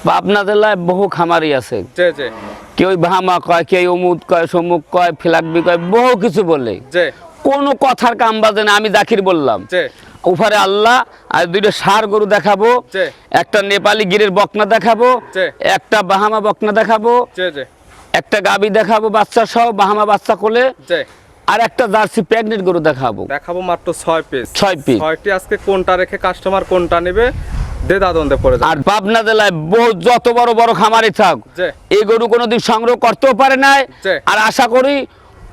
পাবনা জেলায় বহু খামারি আছে, জি জি কেউ বাহামা কয়, কেউ অমুক কয়, সমুক কয়, ফিলাকবি কয়, বহু কিছু বলে। জি কোনো কথার কাম বাজে না। আমি জাকির বললাম, জি উপরে আল্লাহ, আর দুইটা ষাঁড় গরু দেখাবো, জি একটা নেপালি গিরের বকনা দেখাবো, জি একটা বাহামা বকনা দেখাবো, জি জি একটা গাবি দেখাবো বাচ্চা সহ, বাহামা বাচ্চা কোলে, জি আর একটা জার্সি প্রেগনেন্ট গরু দেখাবো। দেখাবো মাত্র 6 পিস। 6 পিস। 6টি আজকে কোনটা রেখে কাস্টমার কোনটা নেবে দ্বিধাদ্বন্দ্বে পড়ে যাবে। আর পাবনা জেলায় বহু যত বড় বড় খামারি থাক, জি এই গরু কোনোদিন সংগ্রহ করতেও পারে নাই, জি। আর আশা করি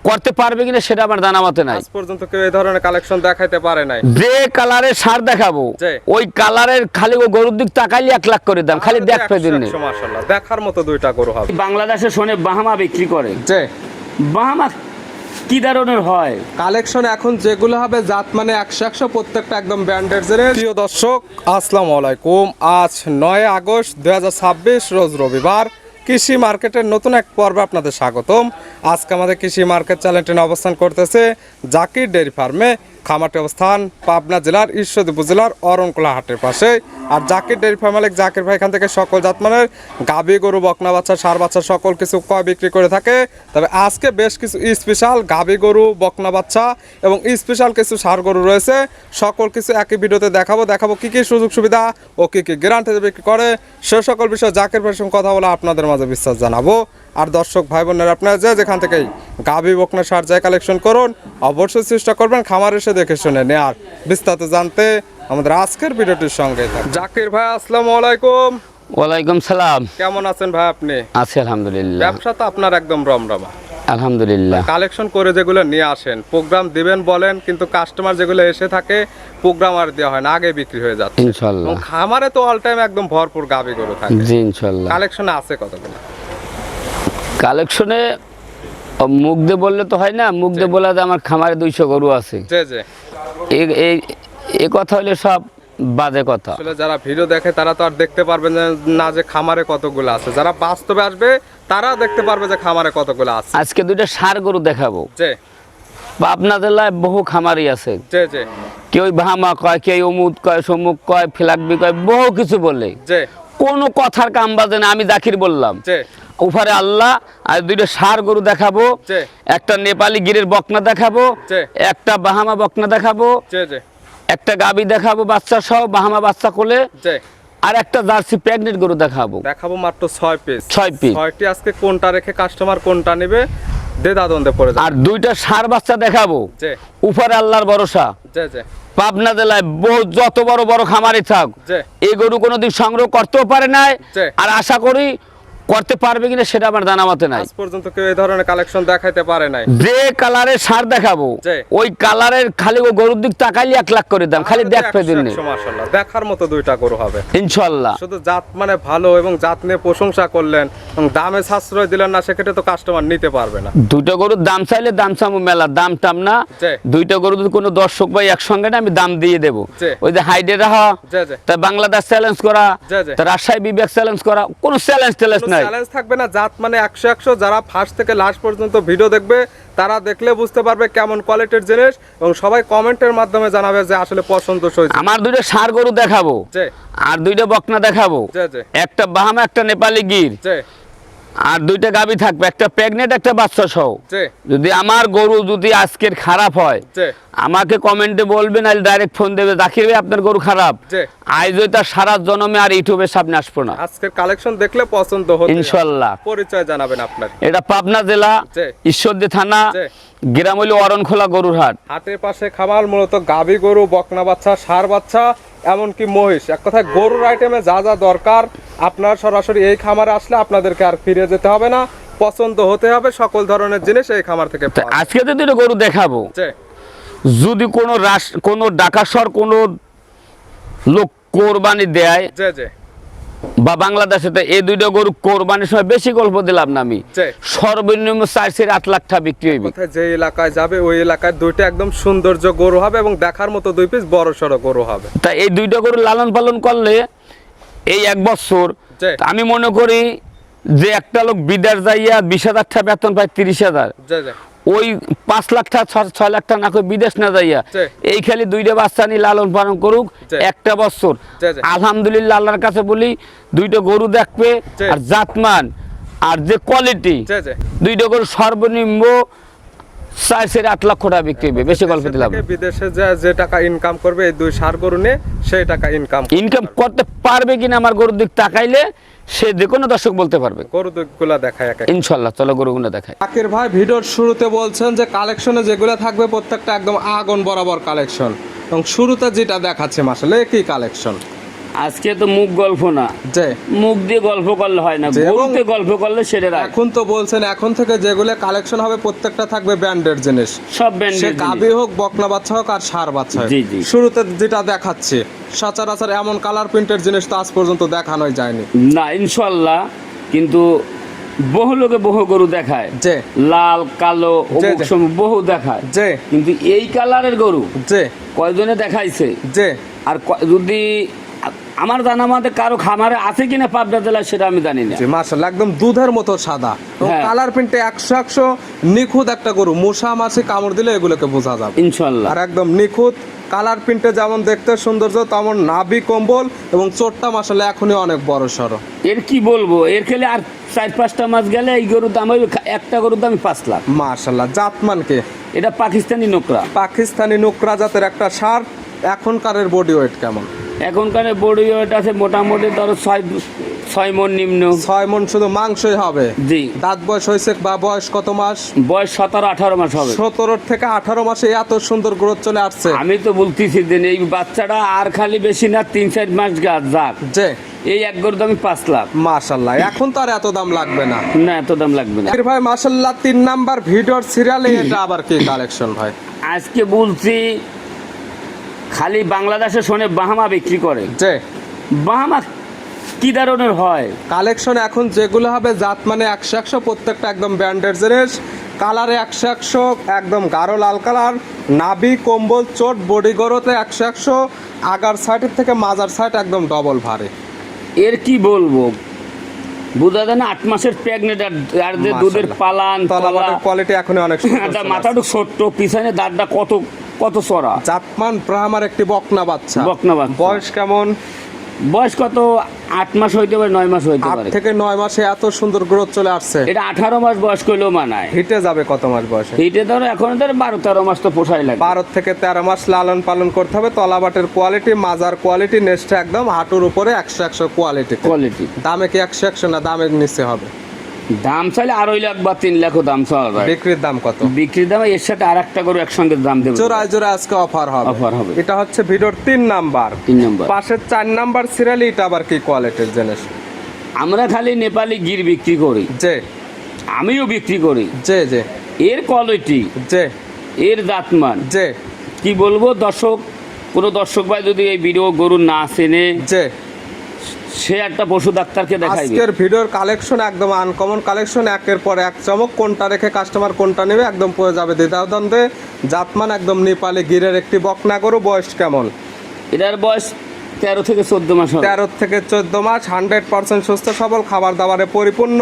করতে পারবে কিনা সেটা আমার জানা মতে নাই। আজ পর্যন্ত কেউ এই ধরনের কালেকশন দেখাইতে পারে নাই। যে কালারের সার দেখাবো, জি। ওই কালারের খালি ও গরুর দিক তাকাইলে 1 লাখ করে দাম, খালি দেখবে দিন। মাশাআল্লাহ, দেখার মতো দুইটা গরু হবে। বাংলাদেশে শোনে বাহামা বিক্রি করে, জি বাহামা কি ধরনের হয়? কালেকশন এখন যেগুলো হবে জাত মানে 100 প্রত্যেকটা একদম ব্র্যান্ডেড এর। প্রিয় দর্শক আসসালামু আলাইকুম। আজ 9 আগস্ট 2026 রোজ রবিবার। কৃষি মার্কেটের নতুন এক পর্বে আপনাদের স্বাগতম। আজকে আমাদের কৃষি মার্কেট চ্যানেলটি অবস্থান করতেছে জাকির ডেয়ারি ফার্মে। খামারটি অবস্থান পাবনা জেলার ঈশ্বরদী উপজেলার অরণকুলা হাটের পাশে। আর জাকির ডেয়ারি ফার্ম মালিক জাকির ভাই এখান থেকে সকল জাতমানের গাভী গরু, বকনা বাচ্চা, ষাঁড় বাচ্চা সকল কিছু ক্রয় বিক্রি করে থাকে। তবে আজকে বেশ কিছু স্পেশাল গাভী গরু, বকনা বাচ্চা এবং স্পেশাল কিছু ষাঁড় গরু রয়েছে। সকল কিছু একই ভিডিওতে দেখাবো কী কী সুযোগ সুবিধা ও কী কী গ্যারান্টিতে বিক্রি করে, সে সকল বিষয়ে জাকির ভাইয়ের সঙ্গে কথা বলে আপনাদের মাঝে বিস্তার জানাবো। আর দর্শক ভাই বোনেরা, আপনারা যেখান থেকেই গাভী, বকনা, ষাঁড় যায় কালেকশন করুন, অবশ্যই চেষ্টা করবেন খামার এসে দেখে শুনে নেয়ার। বিস্তারিত জানতে আমাদের আজকের ভিডিওটির সঙ্গে থাকুন। জাকির ভাই আসসালামু আলাইকুম। ওয়ালাইকুম সালাম। কেমন আছেন ভাই আপনি? আছি আলহামদুলিল্লাহ। ব্যবসা তো আপনার একদম রমরমা। আলহামদুলিল্লাহ। কালেকশন করে যেগুলো নিয়ে আসেন, প্রোগ্রাম দিবেন বলেন, কিন্তু কাস্টমার যেগুলো এসে থাকে প্রোগ্রাম আর দেওয়া হয় না, আগে বিক্রি হয়ে যাচ্ছে। ইনশাআল্লাহ। এবং খামারে তো অল টাইম একদম ভরপুর গাভী গরু থাকে। জি ইনশাআল্লাহ। কালেকশনে আছে কতগুলো? কালেকশনে মুখ দিয়ে বললে তো হয় না, মুখ দিয়ে বলা যায় আমার খামারে 200 গরু আছে। জি জি। এই কথা হলে সব বাজে কথা। আসলে যারা ভিডিও দেখে তারা তো আর দেখতে পারবে না যে খামারে কতগুলো আছে। যারা বাস্তবে আসবে তারা দেখতে পারবে যে খামারে কতগুলো আছে। আজকে দুইটা ষাঁড় গরু দেখাবো। জি পাবনা জেলায় বহু খামারি আছে, জি জি কেউ বাহামা কয়, কেউ অমুক কয়, সমুক কয়, ফিলাকবি কয়, বহু কিছু বলে। জি কোনো কথার কাম বাজে না। আমি জাকির বললাম, জি উপরে আল্লাহ, আর দুইটা ষাঁড় গরু দেখাবো, জি একটা নেপালি গিরের বকনা দেখাবো, জি একটা বাহামা বকনা দেখাবো, জি জি একটা গাবি দেখাবো বাচ্চা সহ, বাহামা বাচ্চা কোলে, জি আর একটা জার্সি প্রেগনেন্ট গরু দেখাবো। দেখাবো মাত্র 6 পিস। 6 পিস। 6টি আজকে কোনটা রেখে কাস্টমার কোনটা নেবে দ্বিধাদ্বন্দ্বে পড়ে যাবে। আর দুইটা ষাঁড় বাচ্চা দেখাবো, জি উপরে আল্লাহর ভরসা। জি জি পাবনা জেলায় বহু যত বড় বড় খামারি থাক, জি এই গরু কোনোদিন সংগ্রহ করতেও পারে নাই, জি। আর আশা করি করতে পারবে কিনা সেটা আমার জানা মতে নাই। আজ পর্যন্ত কেউ এই ধরনের কালেকশন দেখাইতে পারে নাই। যে কালারের সার দেখাবো, জি। ওই কালারের খালি ও গরুর দিক তাকাইলে 1 লাখ করে দাম, খালি দেখবে দিন। মাশাআল্লাহ, দেখার মতো দুইটা গরু হবে ইনশাআল্লাহ। শুধু জাত মানে ভালো এবং জাত নিয়ে প্রশংসা করলেন এবং দামে সাশ্রয় দিলেন না, সেক্ষেত্রে তো কাস্টমার নিতে পারবে না। দুইটা গরুর দাম চাইলে দাম চামু মেলা, দাম টাম না। জি। দুইটা গরু যদি কোনো দর্শক ভাই একসঙ্গে না, আমি দাম দিয়ে দেবো। জি। ওই যে হাইডে রাহা, জি জি তা বাংলাদেশ চ্যালেঞ্জ করা, জি, জি। তা রাজশাহী বিবেক চ্যালেঞ্জ করা, কোনো চ্যালেঞ্জ নাই। চ্যালেঞ্জ থাকবে না। জাত মানে 100 যারা ফার্স্ট থেকে লাস্ট পর্যন্ত ভিডিও দেখবে তারা দেখলে বুঝতে পারবে কেমন কোয়ালিটির জিনিস, এবং সবাই কমেন্টের মাধ্যমে জানাবে যে আসলে পছন্দসই। আমার দুইটা ষাঁড় গরু দেখাবো, জি আর দুইটা বকনা দেখাবো, জি জি একটা বাহামা, একটা নেপালি গির, জি আর দুইটা গাবি থাকবে, একটা প্রেগনেন্ট, একটা বাচ্চা সহ। জি যদি আমার গরু যদি আজকের খারাপ হয়, জি আমাকে কমেন্টে বলবেন, আর ডাইরেক্ট ফোন দেবে, জাকির ভাই আপনার গরু খারাপ, জি। আজ ওই তার সারা জন্মে আর ইউটিউবের সামনে আসবো না। আজকের কালেকশন দেখলে পছন্দ হবে ইনশাআল্লাহ। পরিচয় জানাবেন আপনার। এটা পাবনা জেলা, জি। ঈশ্বরদী থানা, জি। গ্রাম হইল অরণখোলা গরুর হাট। হাটের পাশে খামার, মূলত গাভী গরু, বকনা বাচ্চা, ষাঁড় বাচ্চা, এমনকি মহিষ, এক কথায় গরুর আইটেমে যা যা দরকার আপনার সরাসরি এই খামারে আসলে আপনাদেরকে আর ফিরে যেতে হবে না, পছন্দ হতে হবে সকল ধরনের জিনিস এই খামার থেকে তা পাওয়া যায়। আজকে যদি এটা গরু দেখাবো, জি যদি কোনো ডাকাসর কোনো লোক কোরবানি দেয় জি জি বা বাংলাদেশে, তো এই দুইটা গরু কোরবানির সময় বেশি গল্প দিলাম না আমি, জি। সর্বনিম্ন 4 থেকে 8 লাখ টাকা বিক্রি হইবে। কোথায় যে এলাকায় যাবে ওই এলাকায় দুইটা একদম সৌন্দর্য গরু হবে এবং দেখার মতো 2 পিস বড় সড়ো গরু হবে। তা এই দুইটা গরু লালন পালন করলে এই 1 বছর, জি আমি মনে করি যে একটা লোক বিদেশ যাইয়া 20,000 টাকা বেতন পায়, 30,000, জি জি ওই 5 লাখ টাকা 6 লাখ টাকা না করে বিদেশ না যাইয়া জি। এই খালি 2টা বাচ্চা নিয়ে লালন পালন করুক জি। একটা বছর, জি, জি। আলহামদুলিল্লাহ আল্লাহর কাছে বলি 2টা গরু দেখবে জি। আর জাতমান আর যে কোয়ালিটি, জি, জি। 2টা গরু সর্বনিম্ন 4-8 লক্ষ টাকা বিক্রি হবে, বেশি গল্প দিলাম দেশে থেকে বিদেশে যে টাকা ইনকাম করবে এই 2 ষাঁড় গরু নিয়ে সেই টাকা ইনকাম করতে পারবে কিনা আমার গরুর দিক তাকাইলে সে যে কোনো দর্শক বলতে পারবে গরু দুগুলা দেখায় এক ইনশাল্লাহ। চলো গরুগুলো দেখাই। জাকির ভাই ভিডিওর শুরুতে বলছেন যে কালেকশনে যেগুলো থাকবে প্রত্যেকটা একদম আগুন বরাবর কালেকশন, এবং শুরুতে যেটা দেখাচ্ছে মাসালে কি কালেকশন? আজকে তো মুখ গল্প না, যে মুখ দিয়ে গল্প করলে হয় না, যে এবং গরুতে গল্প করলে সেটা রাখ। এখন তো বলছেন এখন থেকে যেগুলো কালেকশন হবে প্রত্যেকটা থাকবে ব্র্যান্ডেড জিনিস, সব সে ব্র্যান্ডের গাবি হোক বকনা বাচ্চা হোক আর ষাঁড় বাচ্চা হোক। জি, জি। শুরুতে যেটা দেখাচ্ছে সচরাচর এমন কালার প্রিন্টের জিনিস তো আজ পর্যন্ত দেখানোই যায়নি। না ইনশাল্লাহ, কিন্তু বহু লোকে বহু গরু দেখায়, যে লাল কালো যে, অমুক যে। সমুক বহু দেখায়, যে কিন্তু এই কালারের গরু যে কয়জনে দেখাইছে? যে আর যদি আমার জানা মতে কারো খামারে আছে কিনা পাবনা জেলায় সেটা আমি জানি না। জি মাশাআল্লাহ একদম দুধের মতো সাদা, হ্যাঁ। কালার প্রিন্টে 100 নিখুঁত একটা গরু, মশা মাছি কামড় দিলে এগুলোকে বোঝা যাবে। ইনশাল্লাহ আর একদম নিখুঁত কালার প্রিন্টে যেমন দেখতে সৌন্দর্য তেমন নাভি কম্বল এবং চোটটা মাশাআল্লাহ এখনই অনেক বড় সড়ো। এর কি বলবো, এর খেলে আর 4-5টা মাস গেলে এই গরুর দাম হইবে, একটা গরুর দাম 5 লাখ। মাশাআল্লাহ জাতমানকে এটা পাকিস্তানি নোকরা। পাকিস্তানি নুকরা জাতের একটা ষাঁড়, এখনকারের বডি ওয়েট কেমন? এখনকার বডি ওয়েট আছে মোটামুটি ধরো 6 মণ নিম্ন। 6 মণ শুধু মাংসই হবে। জি, দাঁত বয়স হয়েছে বা বয়স কত মাস? বয়স 17-18 মাস হবে। 17 থেকে 18 মাসে এত সুন্দর গ্রোথ চলে আসছে। আমি তো বলতেছি যে এই বাচ্চাটা আর খালি বেশি না 3-4 মাস যাক, যে এই এক গরুর দাম 5 লাখ। মাশাআল্লাহ এখন তো আর এত দাম লাগবে না। না এত দাম লাগবে না। ভাই মাশাআল্লাহ 3 নাম্বার ভিডিওর সিরিয়ালে এটা আবার কি কালেকশন ভাই? আজকে বলছি খালি বাংলাদেশে শোনে বাহামা বিক্রি করে। যে বাহামা কি ধরনের হয়? কালেকশন এখন যেগুলো হবে জাত মানে 100 প্রত্যেকটা একদম ব্র্যান্ডেড জিনিস, কালারে 100 একদম গাঢ় লাল কালার, নাভি কম্বল চোট বডি গরোতে 100 আগার সাইডের থেকে মাজার সাইড একদম ডবল ভারে। এর কি বলবো, বোঝা যায় না 8 মাসের প্রেগনেন্ট আর যে দুধের পালান তলাবাটের কোয়ালিটি এখনই অনেক সুন্দর। মাথাটা ছোট্ট, পিছনে দাঁতটা কত চড়া। জাতমান ব্রাহ্মার একটি বকনা বাচ্চা। বকনা বাচ্চা। বয়স কেমন? বয়স কত? 8 মাস হইতে পারে, 9 মাস হইতে 8 পারে। থেকে 9 মাসে এত সুন্দর গ্রোথ চলে আসছে। এটা 18 মাস বয়স করলেও মানায়। হিটে যাবে কত মাস বয়সে? এইটা ধরো এখন ধরো 12-13 মাস তো পোষাই লাগে। 12 থেকে 13 মাস লালন পালন করতে হবে। তলাবাটের কোয়ালিটি, মাজার কোয়ালিটি, নেক্সট একদম হাঁটুর উপরে 100 কোয়ালিটি। কোয়ালিটি দামে কি 100 না দামের নিচে হবে? দাম চাইলে 2.5 লাখ বা 3 লাখও দাম চাওয়া যায়। বিক্রির দাম কত? বিক্রির দাম এর সাথে আর একটা করে একসঙ্গে দাম দেবে। জোড়ায় জোড়ায় আজকে অফার হবে। অফার হবে। এটা হচ্ছে ভিডিওর 3 নাম্বার। 3 নম্বর। পাশের 4 নাম্বার সিরিয়ালে এটা আবার কি কোয়ালিটির জিনিস? আমরা খালি নেপালি গির বিক্রি করি, যে আমিও বিক্রি করি। যে যে এর কোয়ালিটি, যে এর জাতমান যে কি বলবো, কোনো দর্শক ভাই যদি এই ভিডিও গরু না চেনে যে সে একটা পশু ডাক্তারকে দেখাইবে। আজকের ভিডিওর কালেকশন একদম আনকমন কালেকশন, একের পর এক চমক। কোনটা রেখে কাস্টমার কোনটা নেবে একদম পড়ে যাবে দ্বিধাদ্বন্দ্বে। জাতমান একদম নেপালি গিরের একটি বকনা গরু। বয়স কেমন? এটার বয়স 13 থেকে 14 মাস হবে। 13 থেকে 14 মাস, 100% সুস্থ সবল, খাবার দাবারে পরিপূর্ণ,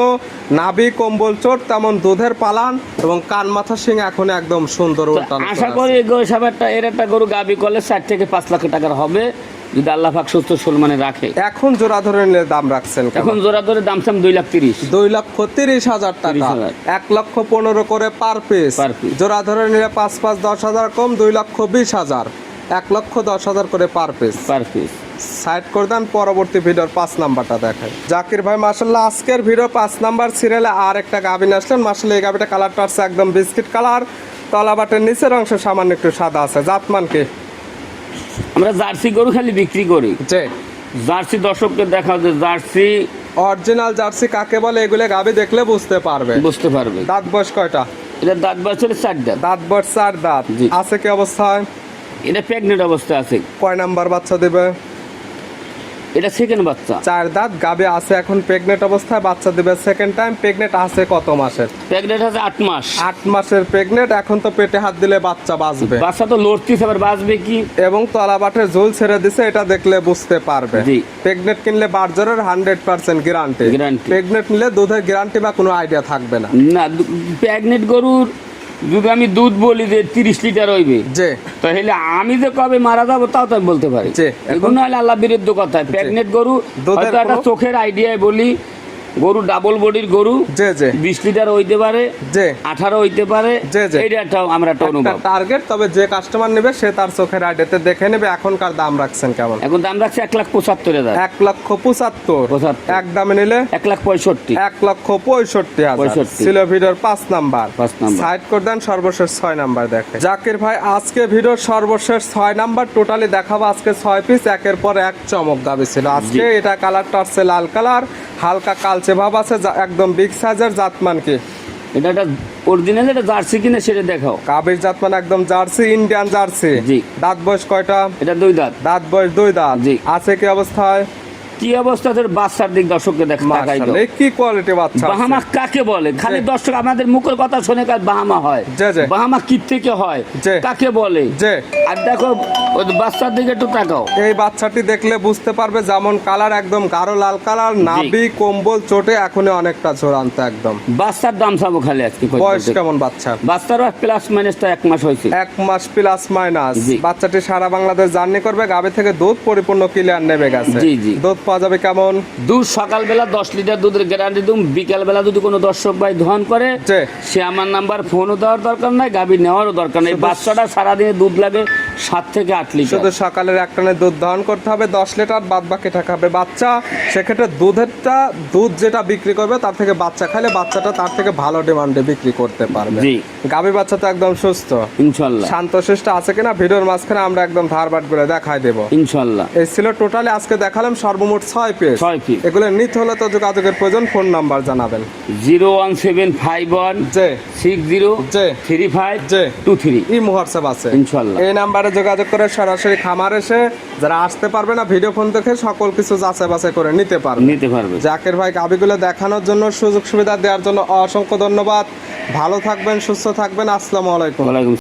নাভি কম্বল চোট তেমন দুধের পালান এবং কান মাথা শিং এখন একদম সুন্দর উল্টানো। আশা করি এর একটা গরু গাবি করলে 4 থেকে 5 লাখ টাকার হবে যদি আল্লাহ পাক সুস্থ সলমানে রাখে। এখন জোড়া ধরে নিলে দাম রাখছেন কেমন? এখন জোড়া ধরে দাম চাম 2,30,000। 2,30,000 টাকা, 1,15,000 করে পার পিস। Per piece। জোড়া ধরে নিলে 5-10,000 কম, 2,20,000, 1,10,000 করে per piece. Per piece. Side করে দেন, পরবর্তী ভিডিওর 5 নাম্বারটা দেখায়। জাকির ভাই মাশাআল্লাহ আজকের ভিডিও 5 নাম্বার সিরিয়ালে আর একটা গাবিন আসলেন। মাশাআল্লাহ এই গাবিটা কালারটা আছে একদম বিস্কিট কালার, তলাবাটের নিচের অংশ সামান্য একটু সাদা আছে। জাতমান কি? আমরা জার্সি গরু খালি বিক্রি করি। যে জার্সি দর্শককে দেখা যে জার্সি অরিজিনাল জার্সি কাকে বলে এগুলো গাবি দেখলে বুঝতে পারবে। বুঝতে পারবে। দাঁত বয়স কয়টা? এটা দাঁত বয়স হলে 4 দাঁত। দাঁত বয়স 4 দাঁত। জি। আছে কি অবস্থায়? এটা প্রেগনেন্ট অবস্থা আছে। কয় নাম্বার বাচ্চা দেবে? এটা সেকেন্ড বাচ্চা। 4 দাঁত গাবে আছে এখন প্রেগনেন্ট অবস্থায়, বাচ্চা দেবে সেকেন্ড টাইম। প্রেগনেন্ট আছে কত মাসের? প্রেগনেন্ট আছে 8 মাস। 8 মাসের প্রেগনেন্ট। এখন তো পেটে হাত দিলে বাচ্চা বাঁচবে বাচ্চা তো লড়তিছে, আবার বাঁচবে কি? এবং তলাবাটের ঝোল ছেড়ে দিছে, এটা দেখলে বুঝতে পারবে। জি। প্রেগনেন্ট কিনলে বার্জারের 100% গ্যারান্টি। Guarantee। প্রেগনেন্ট নিলে দুধের গ্যারান্টি বা কোনো আইডিয়া থাকবে না। না, প্রেগনেন্ট গরুর যদি আমি দুধ বলি যে 30 লিটার হইবে, জি তাহলে আমি যে কবে মারা যাবো তাও তো আমি বলতে পারি। জি, এগুলো হলে আল্লাহ বিরুদ্ধ কথা। প্রেগনেন্ট গরু দুধের হয়তো একটা কোনো- চোখের আইডিয়ায় বলি, গরু ডাবল বডির গরু জি জি 20 লিটার হইতে পারে, জি 18 হইতে পারে, জি, জি। এইটা একটা আমরা একটা অনুভব। টার্গেট, তবে যে কাস্টমার নেবে সে তার চোখের আইডিতে দেখে নেবে। এখনকার দাম রাখছেন কেমন? এখন দাম রাখছে 1,75,000, 1,75,000। 75,000 এক দামে নিলে 1,65,000। 1,65,000। 65,000 ছিল ভিডিওর 5 নাম্বার। 5 নাম্বার। সাইড করে দেন, সর্বশেষ 6 নাম্বার দেখে জাকির ভাই। আজকে ভিডিওর সর্বশেষ 6 নাম্বার টোটালি দেখাবো। আজকে 6 পিস একের পর এক চমক গাবি ছিল। আজকে এটা কালারটা আসছে লাল কালার, হালকা কালচে ভাব আছে, একদম বিগ সাইজের। জাতমান কি এটা একটা অরিজিনাল, এটা জার্সি কিনে সেটা দেখাও। গাবির জাতমান একদম জার্সি, ইন্ডিয়ান জার্সি। জি। দাঁত বয়স কয়টা? এটা 2 দাঁত। দাঁত বয়স 2 দাঁত। জি। আছে কি অবস্থায়? কি অবস্থা তোর বাচ্চার দিক দর্শককে দেখাই দাও। মাশাআল্লাহ, কি কোয়ালিটি বাচ্চা আছে। বাহামা কাকে বলে? খালি জি। দর্শক আমাদের মুখের কথা শুনে কাজ বাহামা হয়। জি, জি। বাহামা কি থেকে হয়, জি। কাকে বলে? যে আর দেখো ওই বাচ্চার দিকে একটু তাকাও। এই বাচ্চাটি দেখলে বুঝতে পারবে, যেমন কালার একদম গাঢ় লাল কালার, নাভি কম্বল চোটে এখনই অনেকটা চূড়ান্ত একদম। বাচ্চার দাম চাবো খালি আজকে। বয়স কেমন বাচ্চার? বাচ্চার প্লাস মাইনাস তো 1 মাস হয়েছে। 1 মাস প্লাস মাইনাস। জি। বাচ্চাটি সারা বাংলাদেশ জার্নি করবে। গাবে থেকে দুধ পরিপূর্ণ ক্লিয়ার নেবে গেছে। জি, জি। দুধ পাওয়া যাবে কেমন? দুধ সকালবেলা 10 লিটার দুধের গ্যারান্টি দিম। বিকালবেলা যদি কোনো দর্শক ভাই দহন করে, জি। সে আমার নাম্বার ফোনও দেওয়ার দরকার নাই, গাভী নেওয়ারও দরকার নেই। শুধু- বাচ্চাটা সারাদিনে দুধ লাগে 7 থেকে 8 লিটার। শুধু সকালের একটানে দুধ দহন করতে হবে 10 লিটার, বাদ বাকি টাকা হবে বাচ্চা। সেক্ষেত্রে দুধ যেটা বিক্রি করবে তার থেকে বাচ্চা খাইলে বাচ্চাটা তার থেকে ভালো ডিমান্ডে বিক্রি করতে পারবে। জি। গাভী বাচ্চা তো একদম সুস্থ, ইনশাল্লাহ শান্তশিষ্ট আছে কিনা ভিডিওর মাঝখানে আমরা একদম ধারবাট করে দেখাই দেবো। ইনশাল্লাহ। এই ছিল টোটালি আজকে দেখালাম সর্বমোট 6 পিস। 6 পিস। এগুলো নিতে হলে তো যোগাযোগের প্রয়োজন। ফোন নাম্বার জানাবেন। 01751 যে 60 জি। 35 জি। 23। এই হোয়াটসঅ্যাপ আছে ইনশাল্লাহ। এই নাম্বারে যোগাযোগ করে সরাসরি খামার এসে যারা আসতে পারবে না, ভিডিও ফোন দেখে সকল কিছু যাচাই বাছাই করে নিতে পারবে। নিতে পারবে। জাকির ভাই গাবিগুলো দেখানোর জন্য, সুযোগ সুবিধা দেওয়ার জন্য অসংখ্য ধন্যবাদ। ভালো থাকবেন, সুস্থ থাকবেন। আসসালামু আলাইকুম। ওয়ালাইকুম